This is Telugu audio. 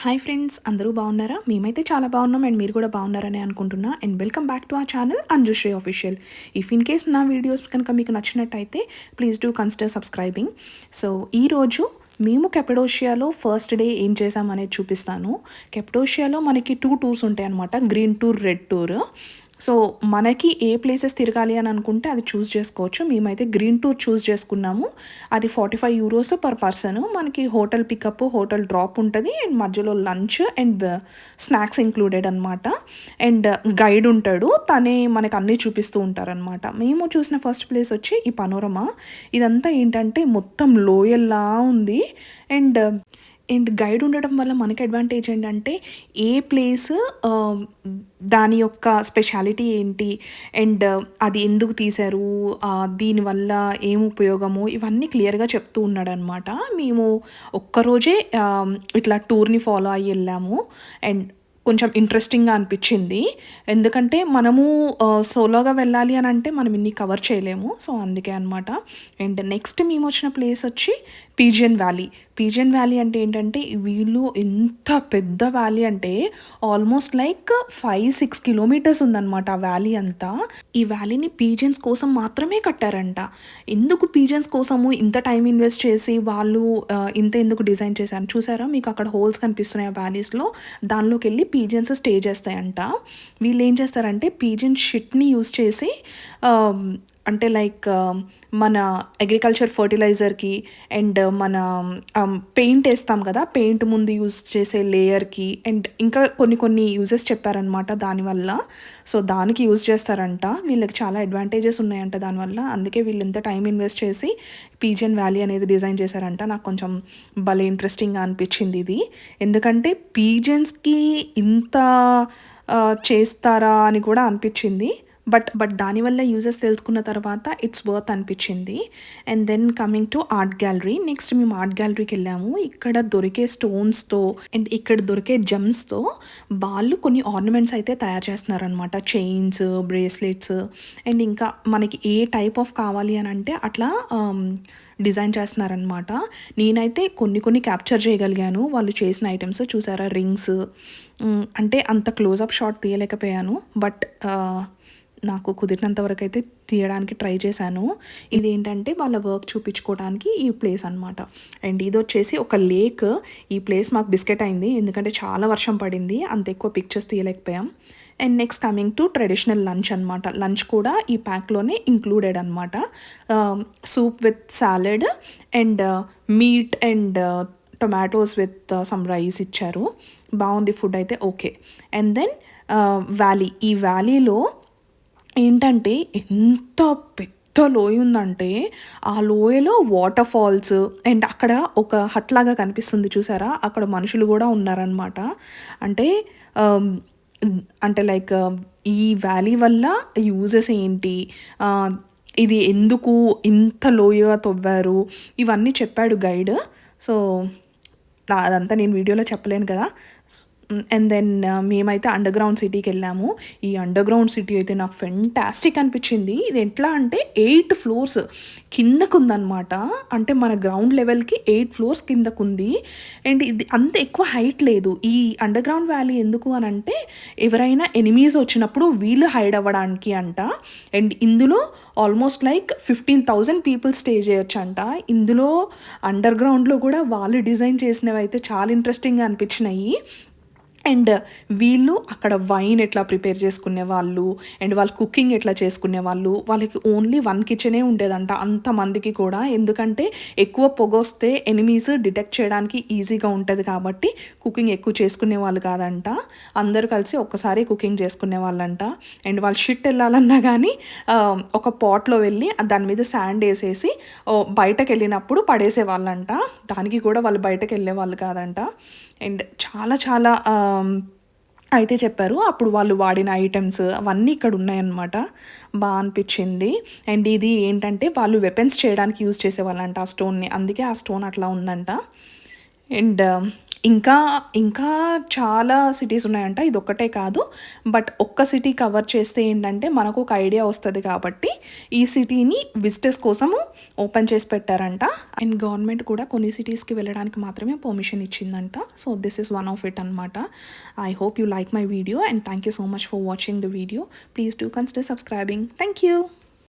హాయ్ ఫ్రెండ్స్, అందరూ బాగున్నారా? మేమైతే చాలా బాగున్నాం అండ్ మీరు కూడా బాగున్నారని అనుకుంటున్నా. And welcome back to our channel Anjushree official. If in case నా వీడియోస్ కనుక మీకు నచ్చినట్టయితే please do consider subscribing. So ఈరోజు మేము కెపడోషియాలో ఫస్ట్ డే ఏం చేసామనేది చూపిస్తాను. కెపడోషియాలో మనకి 2 టూర్స్ ఉంటాయి అన్నమాట, green tour, red tour. So మనకి ఏ ప్లేసెస్ తిరగాలి అని అనుకుంటే అది చూస్ చేసుకోవచ్చు. మేమైతే గ్రీన్ టూర్ చూస్ చేసుకున్నాము. అది 45 యూరోస్ పర్ పర్సన్. మనకి హోటల్ పికప్, హోటల్ డ్రాప్ ఉంటుంది అండ్ మధ్యలో లంచ్ అండ్ స్నాక్స్ ఇంక్లూడెడ్ అనమాట. అండ్ గైడ్ ఉంటాడు, తనే మనకు అన్నీ చూపిస్తూ ఉంటారనమాట. మేము చూసిన ఫస్ట్ ప్లేస్ వచ్చి ఈ పనోరమా. ఇదంతా ఏంటంటే మొత్తం లోయల్లా ఉంది. అండ్ గైడ్ ఉండడం వల్ల మనకి అడ్వాంటేజ్ ఏంటంటే ఏ ప్లేస్ దాని యొక్క స్పెషాలిటీ ఏంటి అండ్ అది ఎందుకు తీశారు, దీనివల్ల ఏం ఉపయోగము, ఇవన్నీ క్లియర్గా చెప్తూ ఉన్నాడు అనమాట. మేము ఒక్కరోజే ఇట్లా టూర్ని ఫాలో అయ్యి వెళ్ళాము అండ్ కొంచెం ఇంట్రెస్టింగ్గా అనిపించింది. ఎందుకంటే మనము సోలోగా వెళ్ళాలి అని అంటే మనం ఇన్ని కవర్ చేయలేము. సో అందుకే అనమాట. అండ్ నెక్స్ట్ మేము వచ్చిన ప్లేస్ వచ్చి పీజియన్ వ్యాలీ. పీజియన్ వ్యాలీ అంటే ఏంటంటే వీళ్ళు ఎంత పెద్ద వ్యాలీ అంటే ఆల్మోస్ట్ లైక్ 5-6 కిలోమీటర్స్ ఉందన్నమాట ఆ వ్యాలీ అంతా. ఈ వ్యాలీని పీజియన్స్ కోసం మాత్రమే కట్టారంట. ఎందుకు పీజియన్స్ కోసము ఇంత టైం ఇన్వెస్ట్ చేసి వాళ్ళు ఇంత ఎందుకు డిజైన్ చేశారు చూసారా? మీకు అక్కడ హోల్స్ కనిపిస్తున్నాయి ఆ వ్యాలీస్లో. దానిలోకి వెళ్ళి పీజియన్స్ స్టే చేస్తాయంట. వీళ్ళు ఏం చేస్తారంటే పీజియన్ షిట్ని యూస్ చేసి అంటే లైక్ మన అగ్రికల్చర్ ఫర్టిలైజర్కి అండ్ మన పెయింట్ వేస్తాం కదా, పెయింట్ ముందు యూజ్ చేసే లేయర్కి అండ్ ఇంకా కొన్ని యూజెస్ చెప్పారనమాట దానివల్ల. సో దానికి యూజ్ చేస్తారంట. వీళ్ళకి చాలా అడ్వాంటేజెస్ ఉన్నాయంట దానివల్ల. అందుకే వీళ్ళు ఎంత టైం ఇన్వెస్ట్ చేసి పీజియన్ వ్యాలీ అనేది డిజైన్ చేశారంట. నాకు కొంచెం భలే ఇంట్రెస్టింగ్గా అనిపించింది ఇది. ఎందుకంటే పీజియన్స్కి ఇంత చేస్తారా అని కూడా అనిపించింది. బట్ దానివల్ల యూజెస్ తెలుసుకున్న తర్వాత ఇట్స్ వర్త్ అనిపించింది. And then coming to art gallery. Next మేము ఆర్ట్ గ్యాలరీకి వెళ్ళాము. ఇక్కడ దొరికే స్టోన్స్తో అండ్ ఇక్కడ దొరికే జెమ్స్తో వాళ్ళు కొన్ని ఆర్నమెంట్స్ అయితే తయారు చేస్తున్నారనమాట. చైన్స్, బ్రేస్లెట్స్ అండ్ ఇంకా మనకి ఏ టైప్ ఆఫ్ కావాలి అని అంటే అట్లా డిజైన్ చేస్తున్నారనమాట. నేనైతే కొన్ని క్యాప్చర్ చేయగలిగాను వాళ్ళు చేసిన ఐటమ్స్. చూసారా, రింగ్స్. అంటే అంత క్లోజప్ షాట్ తీయలేకపోయాను, బట్ నాకు కుదిరినంత వరకు అయితే తీయడానికి ట్రై చేశాను. ఇదేంటంటే వాళ్ళ వర్క్ చూపించుకోవడానికి ఈ ప్లేస్ అనమాట. అండ్ ఇది వచ్చేసి ఒక లేక్. ఈ ప్లేస్ మాకు బిస్కెట్ అయింది ఎందుకంటే చాలా వర్షం పడింది, అంత ఎక్కువ పిక్చర్స్ తీయలేకపోయాం. And next coming to traditional lunch అనమాట. లంచ్ కూడా ఈ ప్యాక్లోనే ఇంక్లూడెడ్ అనమాట. Soup with salad and meat and tomatoes with some rice ఇచ్చారు. బాగుంది ఫుడ్ అయితే, ఓకే. And then valley. ఈ వ్యాలీలో ఏంటంటే ఎంత పెద్ద లోయ ఉందంటే ఆ లోయలో వాటర్ ఫాల్స్ అండ్ అక్కడ ఒక హట్ లాగా కనిపిస్తుంది చూసారా, అక్కడ మనుషులు కూడా ఉన్నారనమాట. అంటే అంటే లైక్ ఈ వ్యాలీ వల్ల యూజెస్ ఏంటి, ఇది ఎందుకు ఇంత లోయగా తవ్వారు, ఇవన్నీ చెప్పాడు గైడ్. సో అదంతా నేను వీడియోలో చెప్పలేను కదా. అండ్ దెన్ మేమైతే అండర్ గ్రౌండ్ సిటీకి వెళ్ళాము. ఈ అండర్ గ్రౌండ్ సిటీ అయితే నాకు ఫెంటాస్టిక్ అనిపించింది. ఇది ఎట్లా అంటే 8 ఫ్లోర్స్ కిందకు ఉందన్నమాట. అంటే మన గ్రౌండ్ లెవెల్కి 8 ఫ్లోర్స్ కిందకు ఉంది. అండ్ ఇది అంత ఎక్కువ హైట్ లేదు. ఈ అండర్ గ్రౌండ్ వ్యాలీ ఎందుకు అని అంటే ఎవరైనా ఎనిమీస్ వచ్చినప్పుడు వీళ్ళు హైడ్ అవ్వడానికి అంట. అండ్ ఇందులో ఆల్మోస్ట్ లైక్ 15,000 పీపుల్ స్టే చేయొచ్చు అంట. ఇందులో అండర్ గ్రౌండ్లో కూడా వాళ్ళు డిజైన్ చేసినవి అయితే చాలా ఇంట్రెస్టింగ్గా అనిపించినాయి. అండ్ వీళ్ళు అక్కడ వైన్ ఎట్లా ప్రిపేర్ చేసుకునే వాళ్ళు అండ్ వాళ్ళు కుకింగ్ ఎట్లా చేసుకునే వాళ్ళు. వాళ్ళకి ఓన్లీ 1 కిచెనే ఉండేదంట అంతమందికి కూడా. ఎందుకంటే ఎక్కువ పొగ వస్తే ఎనిమీస్ డిటెక్ట్ చేయడానికి ఈజీగా ఉంటుంది కాబట్టి కుకింగ్ ఎక్కువ చేసుకునే వాళ్ళు కాదంట. అందరూ కలిసి ఒక్కసారి కుకింగ్ చేసుకునే వాళ్ళంట. అండ్ వాళ్ళు షిట్ వెళ్ళాలన్నా కానీ ఒక పాట్లో వెళ్ళి దాని మీద శాండ్ వేసేసి బయటకు వెళ్ళినప్పుడు పడేసే వాళ్ళంట. దానికి కూడా వాళ్ళు బయటకు వెళ్ళే వాళ్ళు కాదంట. అండ్ చాలా అయితే చెప్పారు. అప్పుడు వాళ్ళు వాడిన ఐటమ్స్ అవన్నీ ఇక్కడ ఉన్నాయన్నమాట. బాగా అనిపించింది. అండ్ ఇది ఏంటంటే వాళ్ళు వెపన్స్ చేయడానికి యూజ్ చేసేవాళ్ళంట ఆ స్టోన్ని, అందుకే ఆ స్టోన్ అట్లా ఉందంట. అండ్ ఇంకా ఇంకా చాలా సిటీస్ ఉన్నాయంట. ఇదొక్కటే కాదు. బట్ ఒక్క సిటీ కవర్ చేస్తే ఏంటంటే మనకు ఒక ఐడియా వస్తది కాబట్టి ఈ సిటీని విజిటర్స్ కోసము ఓపెన్ చేసి పెట్టారంట. అండ్ గవర్నమెంట్ కూడా కొన్ని సిటీస్‌కి వెళ్ళడానికి మాత్రమే పర్మిషన్ ఇచ్చిందంట. So this is one of it అనమాట. I hope you like my video and thank you so much for watching the video. Please do consider subscribing. Thank you.